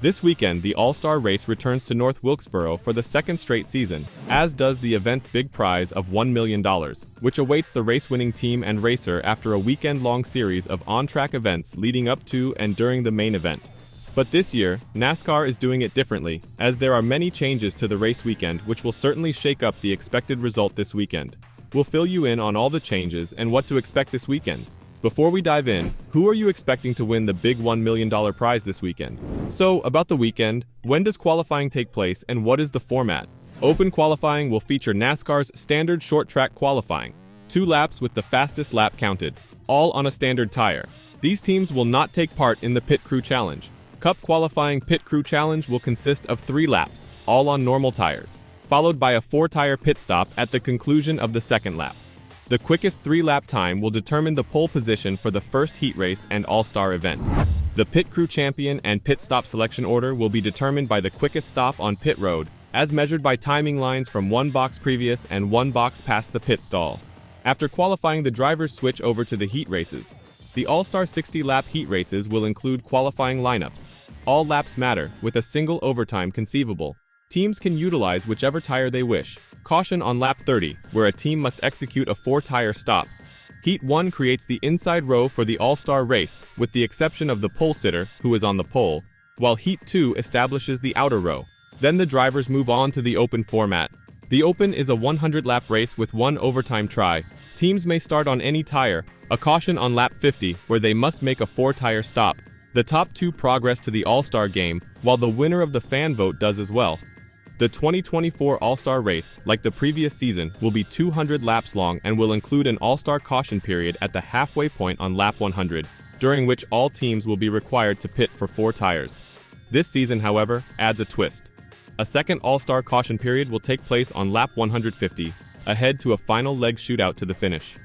This weekend, the All-Star Race returns to North Wilkesboro for the second straight season, as does the event's big prize of $1 million, which awaits the race-winning team and racer after a weekend-long series of on-track events leading up to and during the main event. But this year, NASCAR is doing it differently, as there are many changes to the race weekend which will certainly shake up the expected result this weekend. We'll fill you in on all the changes and what to expect this weekend. Before we dive in, who are you expecting to win the big $1 million prize this weekend? So, about the weekend, when does qualifying take place and what is the format? Open qualifying will feature NASCAR's standard short track qualifying, 2 laps with the fastest lap counted, all on a standard tire. These teams will not take part in the Pit Crew Challenge. Cup qualifying Pit Crew Challenge will consist of 3 laps, all on normal tires, followed by a 4-tire pit stop at the conclusion of the second lap. The quickest 3-lap time will determine the pole position for the first heat race and all-star event. The pit crew champion and pit stop selection order will be determined by the quickest stop on pit road, as measured by timing lines from 1 box previous and 1 box past the pit stall. After qualifying, the drivers switch over to the heat races. The All-Star 60-lap heat races will include qualifying lineups. All laps matter, with a single overtime conceivable. Teams can utilize whichever tire they wish. Caution on lap 30, where a team must execute a 4-tire stop. Heat 1 creates the inside row for the All-Star race, with the exception of the pole sitter, who is on the pole, while Heat 2 establishes the outer row. Then the drivers move on to the open format. The open is a 100-lap race with 1 overtime try. Teams may start on any tire, a caution on lap 50, where they must make a 4-tire stop. The top 2 progress to the All-Star game, while the winner of the fan vote does as well. The 2024 All-Star Race, like the previous season, will be 200 laps long and will include an All-Star caution period at the halfway point on lap 100, during which all teams will be required to pit for 4 tires. This season, however, adds a twist. A second All-Star caution period will take place on lap 150, ahead to a final leg shootout to the finish.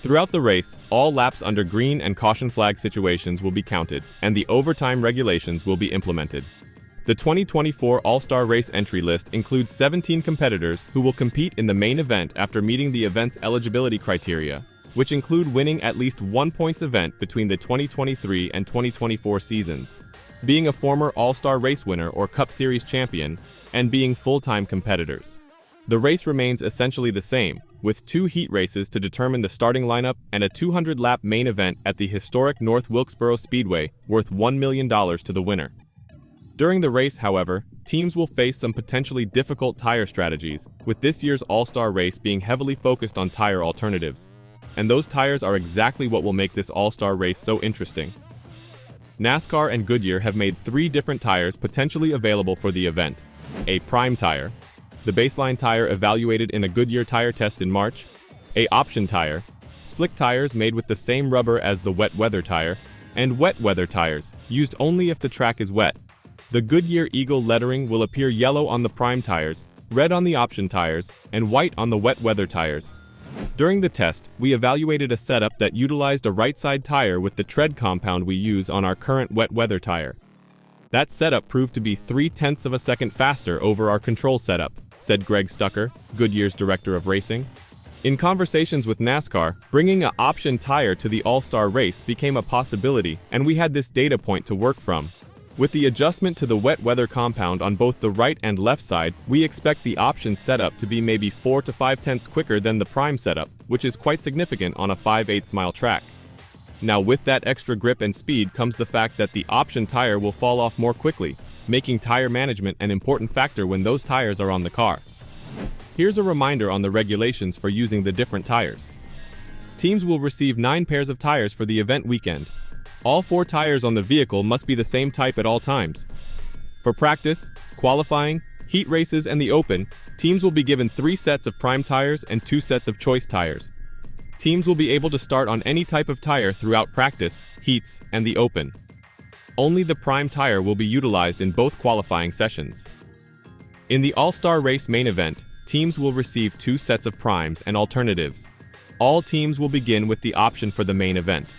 Throughout the race, all laps under green and caution flag situations will be counted, and the overtime regulations will be implemented. The 2024 All-Star Race entry list includes 17 competitors who will compete in the main event after meeting the event's eligibility criteria, which include winning at least 1 points event between the 2023 and 2024 seasons, being a former All-Star Race winner or Cup Series champion, and being full-time competitors. The race remains essentially the same, with 2 heat races to determine the starting lineup and a 200-lap main event at the historic North Wilkesboro Speedway worth $1 million to the winner. During the race, however, teams will face some potentially difficult tire strategies, with this year's All-Star Race being heavily focused on tire alternatives. And those tires are exactly what will make this All-Star Race so interesting. NASCAR and Goodyear have made 3 different tires potentially available for the event. A prime tire, the baseline tire evaluated in a Goodyear tire test in March, a option tire, slick tires made with the same rubber as the wet weather tire, and wet weather tires, used only if the track is wet. The Goodyear Eagle lettering will appear yellow on the prime tires, red on the option tires, and white on the wet weather tires. During the test, we evaluated a setup that utilized a right-side tire with the tread compound we use on our current wet weather tire. That setup proved to be 0.3 of a second faster over our control setup, said Greg Stucker, Goodyear's director of racing. In conversations with NASCAR, bringing an option tire to the All-Star Race became a possibility, and we had this data point to work from. With the adjustment to the wet weather compound on both the right and left side, we expect the option setup to be maybe 4 to 5 tenths quicker than the prime setup, which is quite significant on a 5/8 mile track. Now, with that extra grip and speed comes the fact that the option tire will fall off more quickly, making tire management an important factor when those tires are on the car. Here's a reminder on the regulations for using the different tires. Teams will receive 9 pairs of tires for the event weekend. All 4 tires on the vehicle must be the same type at all times. For practice, qualifying, heat races, and the open, teams will be given 3 sets of prime tires and 2 sets of choice tires. Teams will be able to start on any type of tire throughout practice, heats, and the open. Only the prime tire will be utilized in both qualifying sessions. In the All-Star Race main event, teams will receive 2 sets of primes and alternatives. All teams will begin with the option for the main event.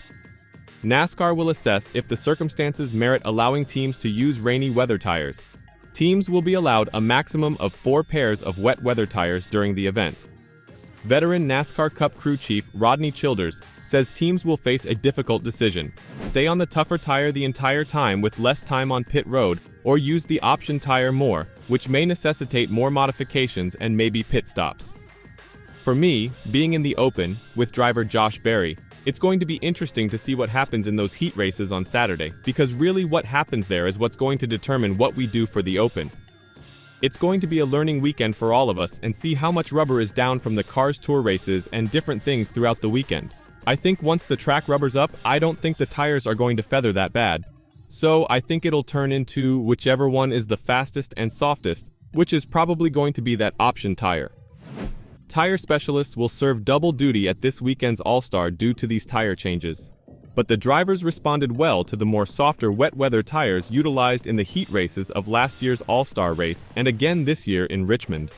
NASCAR will assess if the circumstances merit allowing teams to use rainy weather tires. Teams will be allowed a maximum of 4 pairs of wet weather tires during the event. Veteran NASCAR Cup crew chief Rodney Childers says teams will face a difficult decision: stay on the tougher tire the entire time with less time on pit road, or use the option tire more, which may necessitate more modifications and maybe pit stops. For me, being in the open, with driver Josh Berry, it's going to be interesting to see what happens in those heat races on Saturday, because really what happens there is what's going to determine what we do for the open. It's going to be a learning weekend for all of us and see how much rubber is down from the Cars Tour races and different things throughout the weekend. I think once the track rubber's up, I don't think the tires are going to feather that bad. So I think it'll turn into whichever one is the fastest and softest, which is probably going to be that option tire. Tire specialists will serve double duty at this weekend's All-Star due to these tire changes. But the drivers responded well to the more softer wet weather tires utilized in the heat races of last year's All-Star race and again this year in Richmond.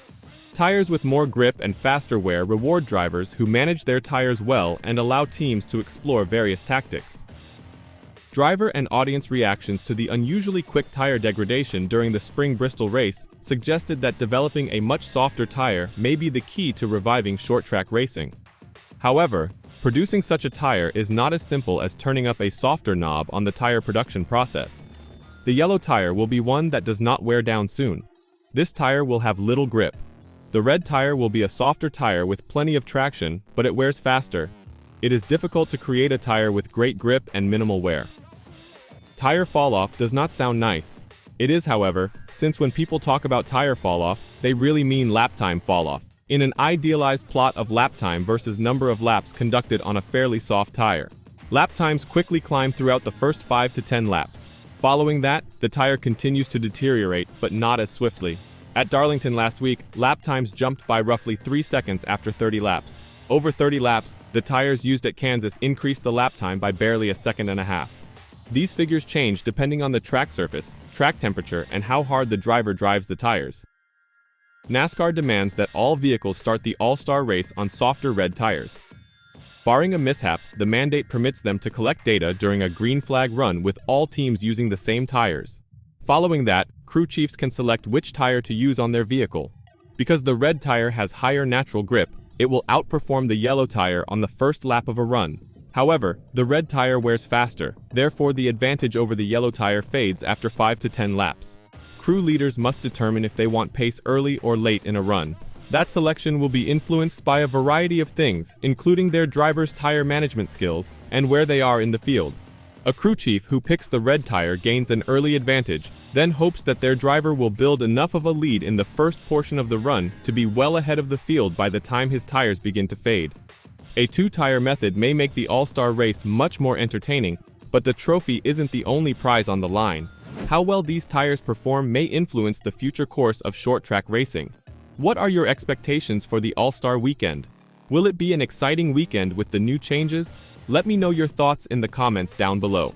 Tires with more grip and faster wear reward drivers who manage their tires well and allow teams to explore various tactics. Driver and audience reactions to the unusually quick tire degradation during the spring Bristol race suggested that developing a much softer tire may be the key to reviving short-track racing. However, producing such a tire is not as simple as turning up a softer knob on the tire production process. The yellow tire will be one that does not wear down soon. This tire will have little grip. The red tire will be a softer tire with plenty of traction, but it wears faster. It is difficult to create a tire with great grip and minimal wear. Tire fall-off does not sound nice. It is, however, since when people talk about tire fall-off, they really mean lap time fall-off, in an idealized plot of lap time versus number of laps conducted on a fairly soft tire. Lap times quickly climb throughout the first 5 to 10 laps. Following that, the tire continues to deteriorate, but not as swiftly. At Darlington last week, lap times jumped by roughly 3 seconds after 30 laps. Over 30 laps, the tires used at Kansas increased the lap time by barely a second and a half. These figures change depending on the track surface, track temperature, and how hard the driver drives the tires. NASCAR demands that all vehicles start the All-Star race on softer red tires. Barring a mishap, the mandate permits them to collect data during a green flag run with all teams using the same tires. Following that, crew chiefs can select which tire to use on their vehicle. Because the red tire has higher natural grip, it will outperform the yellow tire on the first lap of a run. However, the red tire wears faster, therefore the advantage over the yellow tire fades after 5 to 10 laps. Crew leaders must determine if they want pace early or late in a run. That selection will be influenced by a variety of things, including their driver's tire management skills and where they are in the field. A crew chief who picks the red tire gains an early advantage, then hopes that their driver will build enough of a lead in the first portion of the run to be well ahead of the field by the time his tires begin to fade. A two-tire method may make the All-Star race much more entertaining, but the trophy isn't the only prize on the line. How well these tires perform may influence the future course of short-track racing. What are your expectations for the All-Star weekend? Will it be an exciting weekend with the new changes? Let me know your thoughts in the comments down below.